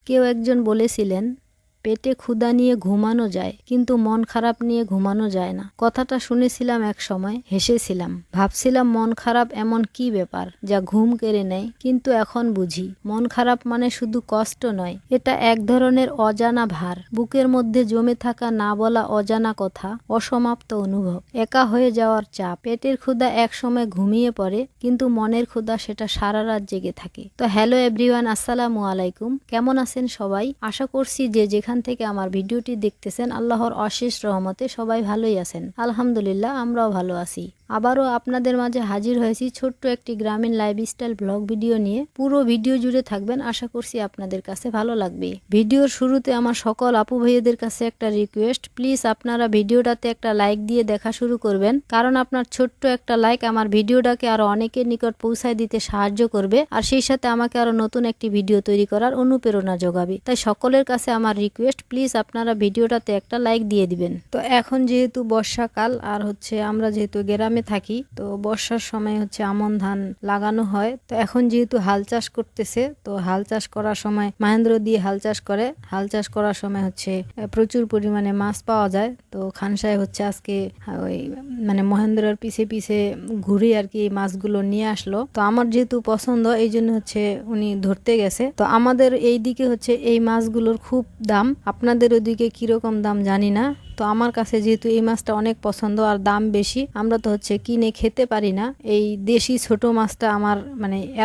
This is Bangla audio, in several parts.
কেউ একজন বলেছিলেন, পেটে ক্ষুধা নিয়ে ঘুমানো যায়, কিন্তু মন খারাপ নিয়ে ঘুমানো যায় না। কথাটা শুনেছিলাম এক সময়, হেসেছিলাম। ভাবছিলাম মন খারাপ এমন কি ব্যাপার যা ঘুম কেড়ে নেয়, কিন্তু এখন বুঝি মন খারাপ মানে শুধু কষ্ট নয়, এটা এক ধরনের অজানা ভার, বুকের মধ্যে জমে থাকা না বলা অজানা কথা, অসমাপ্ত অনুভব, একা হয়ে যাওয়ার চাপ। পেটের ক্ষুধা এক সময় ঘুমিয়ে পড়ে, কিন্তু মনের ক্ষুধা সেটা সারা রাত জেগে থাকে। তো হ্যালো এভরিওয়ান, আসসালামু আলাইকুম। কেমন আছেন সবাই? আশা করছি যে যেখান থেকে আমার ভিডিওটি দেখতেছেন আল্লাহর অশেষ রহমতে সবাই ভালোই আছেন। আলহামদুলিল্লাহ, আমরাও ভালো আছি। আবারও আপনাদের মাঝে হাজির হয়েছি ছোট্ট একটি গ্রামীণ লাইফস্টাইল ব্লগ ভিডিও নিয়ে। পুরো ভিডিও জুড়ে থাকবেন, আশা করছি আপনাদের কাছে ভালো লাগবে। ভিডিওর শুরুতে আমার সকল আপু ভাইয়াদের কাছে একটা রিকোয়েস্ট, প্লিজ আপনারা ভিডিওটাতে একটা লাইক দিয়ে দেখা শুরু করবেন, কারণ আপনার ছোট্ট একটা লাইক আমার ভিডিওটাকে আরো অনেকের নিকট পৌঁছায় দিতে সাহায্য করবে, আর সেই সাথে আমাকে আরো নতুন একটি ভিডিও তৈরি করার অনুপ্রেরণা যোগাবে। তাই সকলের কাছে আমার রিকোয়েস্ট, প্লিজ আপনারা ভিডিওটাতে একটা লাইক দিয়ে দিবেন। তো এখন যেহেতু বর্ষাকাল, আর আমরা যেহেতু গ্রামে থাকি, তো বর্ষার সময় আমন ধান লাগানো হয়। তো এখন যেহেতু হাল চাষ করতেছে, তো হাল চাষ করার সময় মহেন্দ্র দিয়ে হাল চাষ করে। হাল চাষ করার সময় প্রচুর পরিমাণে মাছ পাওয়া যায়। তো খান সাহেব আজকে ওই মহেন্দ্রের পিছে পিছে ঘুরে আর কি মাছগুলো নিয়ে আসলো। তো আমার যেহেতু পছন্দ, এই জন্য উনি ধরতে গেছে। তো আমাদের এই দিকে এই মাছগুলোর খুব দাম, আপনাদের ওদিকে কিরকম দাম জানি না। তো আমার কাছে যেহেতু এই মাছটা অনেক পছন্দ আর দাম বেশি, আমরা তো কিনে খেতে পারি না। এই দেশি ছোট মাছটা আমার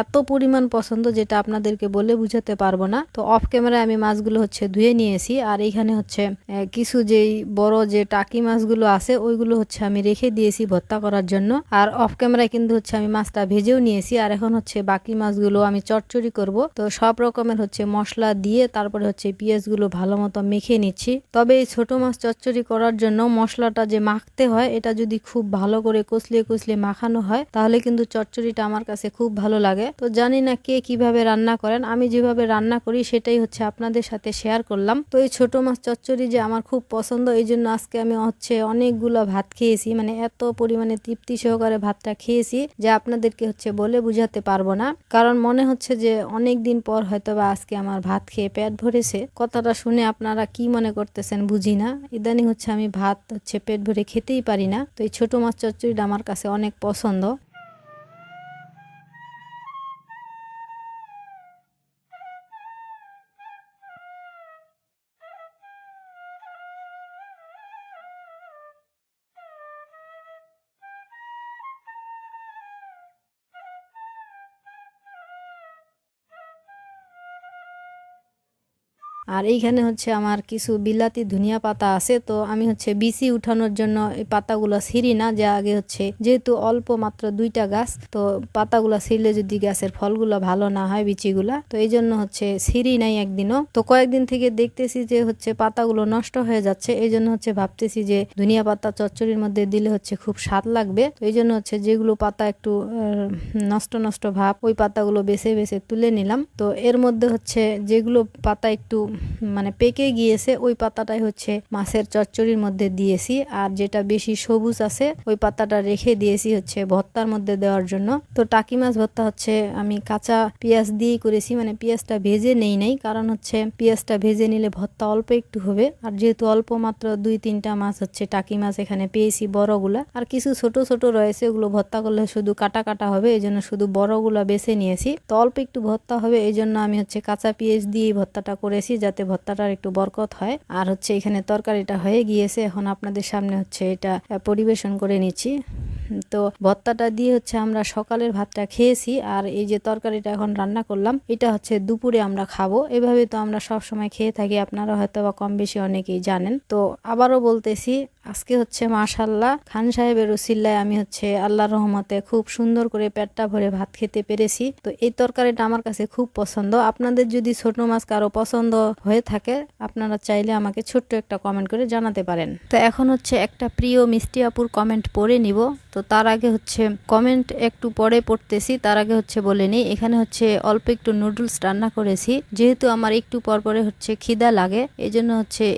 এত পরিমাণ পছন্দ, যেটা আপনাদেরকে বলে বুঝাতে পারবো না। তো অফ ক্যামেরায় আমি মাছগুলো ধুয়ে নিয়েছি, আর এইখানে কিছু যেই বড় যে টাকি মাছগুলো আছে ওইগুলো আমি রেখে দিয়েছি ভর্তা করার জন্য। আর অফ ক্যামেরায় কিন্তু আমি মাছটা ভেজেও নিয়েছি, আর এখন বাকি মাছগুলো আমি চচ্চড়ি করব। তো সব রকমের মশলা দিয়ে তারপরে পেঁয়াজগুলো ভালো মতো মেখে নিচ্ছি। তবে এই ছোট মাছ চচ্চড়ি করার জন্য মশলাটা যে মাখতে হয়, এটা যদি খুব ভালো করে কষলিয়ে কষলিয়ে মাখানো হয়, তাহলে কিন্তু চচ্চড়িটা আমার কাছে খুব ভালো লাগে। তো জানি না কে কিভাবে রান্না করেন, আমি যেভাবে রান্না করি সেটাই আপনাদের সাথে শেয়ার করলাম। তো এই ছোট মাছ চচ্চড়ি যে আমার খুব পছন্দ, এই জন্য আজকে আমি অনেকগুলো ভাত খেয়েছি, এত পরিমাণে তৃপ্তি সহকারে ভাতটা খেয়েছি যে আপনাদেরকে বলে বুঝাতে পারবো না। কারণ মনে হচ্ছে যে অনেক দিন পর হয়তোবা আজকে আমার ভাত খেয়ে পেট ভরেছে। কথাটা শুনে আপনারা কি মনে করতেছেন বুঝি না। ইদানিং আমি ভাত পেট ভরে খেতেই পারি না। তো এই ছোট মাছ চচ্চড়িটা আমার কাছে অনেক পছন্দ। আর এইখানে আমার কিছু বিলাতি ধনিয়া পাতা আছে। তো আমি বিচি উঠানোর জন্য এই পাতাগুলো ছিঁড়ি না, যে আগে যেহেতু অল্প মাত্র 2টা গাছ, তো পাতাগুলো ছিঁড়লে যদি গাছের ফলগুলো ভালো না হয় বিচিগুলা, তো এই জন্য ছিঁড়ি নাই একদিনও। তো কয়েকদিন থেকে দেখতেছি যে পাতাগুলো নষ্ট হয়ে যাচ্ছে, এই জন্য ভাবতেছি যে ধনিয়া পাতা চচ্চড়ির মধ্যে দিলে খুব স্বাদ লাগবে। তো এই জন্য যেগুলো পাতা একটু নষ্ট নষ্ট ভাব, ওই পাতাগুলো বেছে বেছে তুলে নিলাম। তো এর মধ্যে যেগুলো পাতা একটু পেকে গিয়েছে, ওই পাতাটাই মাছের চচ্চড়ির মধ্যে দিয়েছি, আর যেটা বেশি সবুজ আছে ওই পাতাটা রেখে দিয়েছি ভর্তার মধ্যে দেওয়ার জন্য। তো টাকি মাছ ভর্তা আমি কাঁচা পেঁয়াজ দিয়েই করেছি, পেঁয়াজটা ভেজে নেই নাই, কারণ পেঁয়াজটা ভেজে নিলে ভর্তা অল্প একটু হবে। আর যেহেতু অল্প মাত্র 2-3টা মাছ টাকি মাছ এখানে পেয়েছি বড়গুলা, আর কিছু ছোট ছোট রয়েছে, ওগুলো ভর্তা করলে শুধু কাটা কাটা হবে, এই জন্য শুধু বড়গুলা বেছে নিয়েছি। তো অল্প একটু ভর্তা হবে, এই জন্য আমি কাঁচা পেঁয়াজ দিয়ে ভর্তাটা করেছি, যাতে ভর্তাটার একটু বরকত হয়। আর এখানে তরকারিটা হয়ে গিয়েছে, এখন আপনাদের সামনে এটা পরিবেশন করে নিচ্ছি। তো ভর্তাটা দিয়ে আমরা সকালের ভাতটা খেয়েছি, আর এই যে তরকারিটা এখন রান্না করলাম, এটা দুপুরে আমরা খাবো। এভাবে তো আমরা সব সময় খেয়ে থাকি, আপনারা হয়তো বা কম বেশি অনেকেই জানেন। তো আবারও বলতেছি, আজকে মাশাআল্লাহ খান সাহেবের উসিলায় আমি আল্লাহর রহমতে খুব সুন্দর করে পেটটা ভরে ভাত খেতে পেরেছি। তো এই তরকারিটা আমার কাছে খুব পছন্দ। আপনাদের যদি ছোট মাছ কারো পছন্দ হয়ে থাকে, আপনারা চাইলে আমাকে ছোট্ট একটা কমেন্ট করে জানাতে পারেন। তো এখন একটা প্রিয় মিষ্টি আপুর কমেন্ট পড়ে নিব। তো তার আগে কমেন্ট একটু পরে পড়তেছি, তার আগে বলে নিই, এখানে অল্প একটু নুডলস রান্না করেছি, যেহেতু আমার একটু পর পরে খিদা লাগে, এই জন্য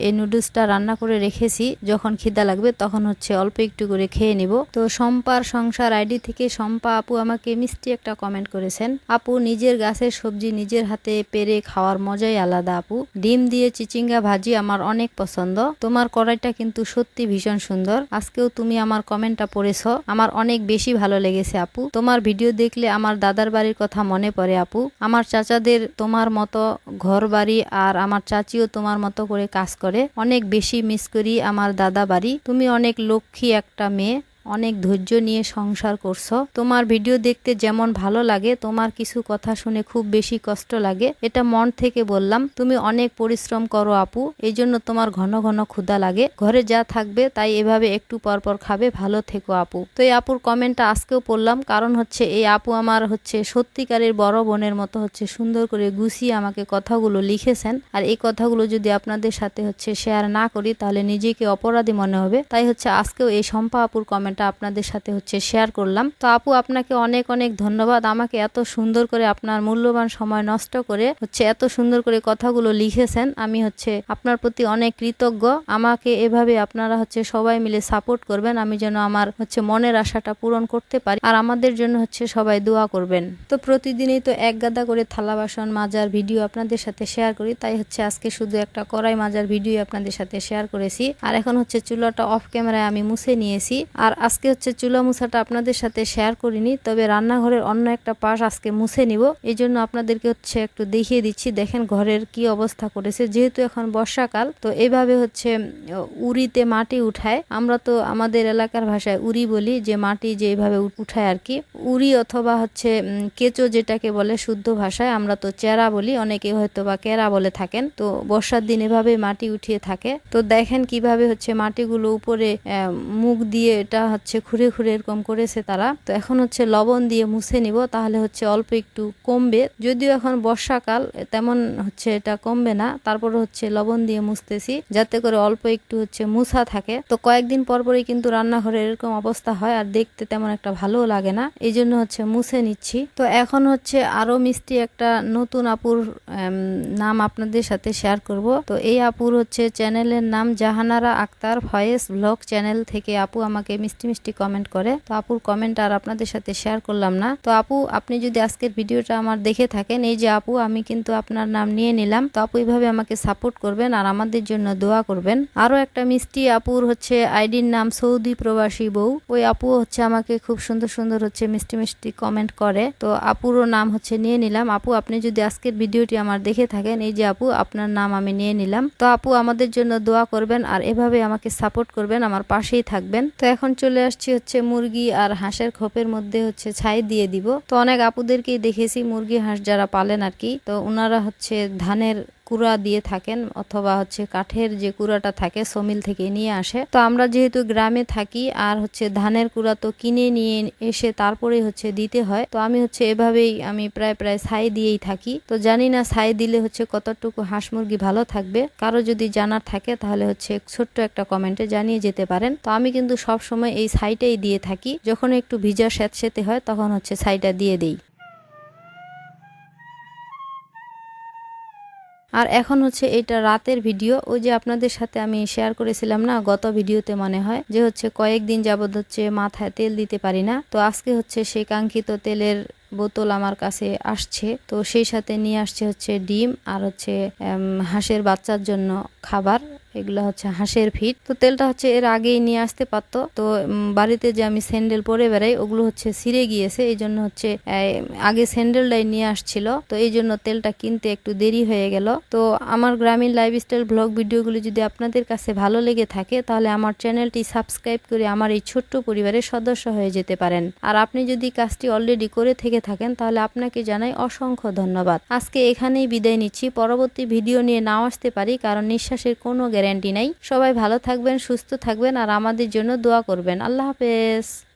এই নুডলসটা রান্না করে রেখেছি, যখন খিদা খিদা লাগবে তখন হচ্ছে অল্প একটু করে খেয়ে নিব। তো সম্পার সংসার আইডি থেকে সম্পা আপু আমাকে মিষ্টি একটা কমেন্ট করেছেন, আপু নিজের গাছের সবজি নিজের হাতে পেরে খাওয়ার মজাই আলাদা আপু। ডিম দিয়ে চিচিঙ্গা ভাজি আমার অনেক পছন্দ। তোমার কড়াইটা কিন্তু সত্যি ভীষণ সুন্দর। আজকেও তুমি আমার কমেন্টটা পড়েছ, আমার অনেক বেশি ভালো লেগেছে আপু। তোমার ভিডিও দেখলে আমার দাদার বাড়ির কথা মনে পড়ে আপু। আমার চাচাদের তোমার মতো ঘর বাড়ি আর আমার চাচিও তোমার মতো করে কাজ করে। অনেক বেশি মিস করি আমার দাদা বাড়ি। তুমি অনেক লক্ষ্মী একটা মেয়ে, অনেক ধৈর্য নিয়ে সংসার করছো। তোমার ভিডিও দেখতে যেমন ভালো লাগে, তোমার কিছু কথা শুনে খুব বেশি কষ্ট লাগে। এটা মন থেকে বললাম। তুমি অনেক পরিশ্রম করো আপু, এই জন্য তোমার ঘন ঘন ক্ষুধা লাগে। ঘরে যা থাকবে তাই এভাবে একটু পরপর খাবে। ভালো থেকো আপু। তো এই আপুর কমেন্টটা আজকেও পড়লাম, কারণ হচ্ছে এই আপু আমার হচ্ছে সত্যিকারের বড় বোনের মতো হচ্ছে সুন্দর করে গুছিয়ে আমাকে কথাগুলো লিখেছেন। আর এই কথাগুলো যদি আপনাদের সাথে হচ্ছে শেয়ার না করি তাহলে নিজেকে অপরাধী মনে হবে। তাই হচ্ছে আজকেও এই সম্পা আপুর কমেন্ট আপনাদের সাথে হচ্ছে শেয়ার করলাম। তো আপু আপনাকে অনেক অনেক ধন্যবাদ, আমাকে এত সুন্দর করে আপনার মূল্যবান সময় নষ্ট করে হচ্ছে এত সুন্দর করে কথাগুলো লিখেছেন। আমি হচ্ছে আপনার প্রতি অনেক কৃতজ্ঞ। আমাকে এভাবে আপনারা হচ্ছে সবাই মিলে সাপোর্ট করবেন, আমি যেন আমার হচ্ছে মনের আশাটা পূরণ করতে পারি। আর আমাদের জন্য হচ্ছে সবাই দোয়া করবেন। তো প্রতিদিনই তো এক গাদা করে থালা বাসন মাজার ভিডিও আপনাদের সাথে শেয়ার করি, তাই হচ্ছে আজকে শুধু একটা কড়াই মাজার ভিডিও আপনাদের সাথে শেয়ার করেছি। আর এখন হচ্ছে চুলাটা অফ ক্যামেরায় আমি মুছে নিয়েছি। আর আজকে হচ্ছে চুলা মুছাটা আপনাদের সাথে শেয়ার করিনি, তবে রান্নাঘরের অন্য একটা পাশ আজকে মুছে নিব। এই জন্য আপনাদেরকে হচ্ছে একটু দেখিয়ে দিচ্ছি। দেখেন ঘরের কি অবস্থা করেছে। যেহেতু এখন বর্ষাকাল, তো এইভাবে হচ্ছে উড়িতে মাটি উঠায়। আমরা তো আমাদের এলাকার ভাষায় উড়ি বলি, যে মাটি যে এইভাবে উঠায় আর কি। উড়ি অথবা হচ্ছে কেঁচো যেটাকে বলে শুদ্ধ ভাষায়, আমরা তো চেরা বলি, অনেকে হয়তো বা কেরা বলে থাকেন। তো বর্ষার দিন এভাবে মাটি উঠিয়ে থাকে। তো দেখেন কিভাবে হচ্ছে মাটিগুলো উপরে মুখ দিয়ে এটা হচ্ছে খুঁড়ে খুঁড়ে এরকম করেছে তারা। তো এখন হচ্ছে লবণ দিয়ে মুছে নিব, তাহলে হচ্ছে অল্প একটু কমবে। যদিও এখন বর্ষাকাল তেমন হচ্ছে এটা কমবে না, তারপরে হচ্ছে লবণ দিয়ে মুছতেছি যাতে করে অল্প একটু হচ্ছে মুছা থাকে। তো কয়েকদিন পরপরই কিন্তু রান্নাঘরে এরকম অবস্থা হয়, আর দেখতে তেমন একটা ভালোও লাগে না, এই জন্য হচ্ছে মুছে নিচ্ছি। তো এখন হচ্ছে আরো মিষ্টি একটা নতুন আপুর নাম আপনাদের সাথে শেয়ার করব। তো এই আপুর হচ্ছে চ্যানেলের নাম Jahanara Akhtar voice blog channel থেকে আপু আমাকে মিষ্টি মিষ্টি কমেন্ট করে। তো আপুর কমেন্ট আর আপনাদের সাথে শেয়ার করলাম না। তো আপু আপনি যদি আজকের ভিডিওটা আমার দেখে থাকেন, এই যে আপু আমি কিন্তু আপনার নাম নিয়ে নিলাম। তো আপু এইভাবে আমাকে সাপোর্ট করবেন আর আমাদের জন্য দোয়া করবেন। আরো একটা মিষ্টি আপুর হচ্ছে আইডির নাম সৌদি প্রবাসী বউ। ওই আপু হচ্ছে আমাকে খুব সুন্দর সুন্দর হচ্ছে মিষ্টি মিষ্টি কমেন্ট করে। তো আপুরও নাম হচ্ছে নিয়ে নিলাম। আপু আপনি যদি আজকের ভিডিওটি আমার দেখে থাকেন, এই যে আপু আপনার নাম আমি নিয়ে নিলাম। তো আপু আমাদের জন্য দোয়া করবেন আর এভাবে আমাকে সাপোর্ট করবেন, আমার পাশেই থাকবেন। তো এখন চলে আসছি হচ্ছে মুরগি আর হাঁসের খোপের মধ্যে হচ্ছে ছাই দিয়ে দিব। তো অনেক আপুদেরকেই দেখেছি মুরগি হাঁস যারা পালেন আর কি, তো ওনারা হচ্ছে ধানের কুড়া দিয়ে থাকেন অথবা হচ্ছে কাঠের যে কুড়াটা থাকে সমিল থেকে নিয়ে আসে। তো আমরা যেহেতু গ্রামে থাকি আর হচ্ছে ধানের কুড়া তো কিনে নিয়ে এসে তারপরে হচ্ছে দিতে হয়। তো আমি হচ্ছে এভাবেই আমি প্রায় ছাই দিয়েই থাকি। তো জানি না ছাই দিলে হচ্ছে কতটুকু হাঁস মুরগি ভালো থাকবে। কারো যদি জানার থাকে তাহলে হচ্ছে ছোট্ট একটা কমেন্টে জানিয়ে যেতে পারেন। তো আমি কিন্তু সব সময় এই ছাইটাই দিয়ে থাকি। যখন একটু ভিজা স্যাঁতসেঁতে হয় তখন হচ্ছে ছাইটা দিয়ে দেই। আর এখন হচ্ছে এটা রাতের ভিডিও। ওই যে আপনাদের সাথে আমি শেয়ার করেছিলাম না গত ভিডিওতে মনে হয়, যে হচ্ছে কয়েকদিন যাবত হচ্ছে মাথায় তেল দিতে পারি না। তো আজকে হচ্ছে সেই কাঙ্ক্ষিত তেলের বোতল আমার কাছে আসছে। তো সেই সাথে নিয়ে আসছে হচ্ছে ডিম আর হচ্ছে হাঁসের বাচ্চার জন্য খাবার, এগুলো হচ্ছে হাঁসের ফিড। তো তেলটা হচ্ছে এর আগেই নিয়ে আসতে পারতো। তো বাড়িতে যে আমি স্যান্ডেল পরে বেড়াই ওগুলো হচ্ছে ছিঁড়ে গিয়েছে, এই জন্য হচ্ছে আগে স্যান্ডেলটাই নিয়ে আসছিল। তো এই জন্য তেলটা কিনতে একটু দেরি হয়ে গেল। তো আমার গ্রামীণ লাইফস্টাইল ব্লগ ভিডিওগুলো যদি আপনাদের কাছে ভালো লেগে থাকে তাহলে আমার চ্যানেলটি সাবস্ক্রাইব করে আমার এই ছোট্ট পরিবারের সদস্য হয়ে যেতে পারেন। আর আপনি যদি কাজটি অলরেডি করে থেকে থাকেন তাহলে আপনাকে জানাই অসংখ্য ধন্যবাদ। আজকে এখানেই বিদায় নিচ্ছি। পরবর্তী ভিডিও নিয়ে নাও আসতে পারি, কারণ নিঃশ্বাসের কোনো গ্যারান্টি নাই। সবাই ভালো থাকবেন, সুস্থ থাকবেন আর আমাদের জন্য দোয়া করবেন। আল্লাহ হাফেজ।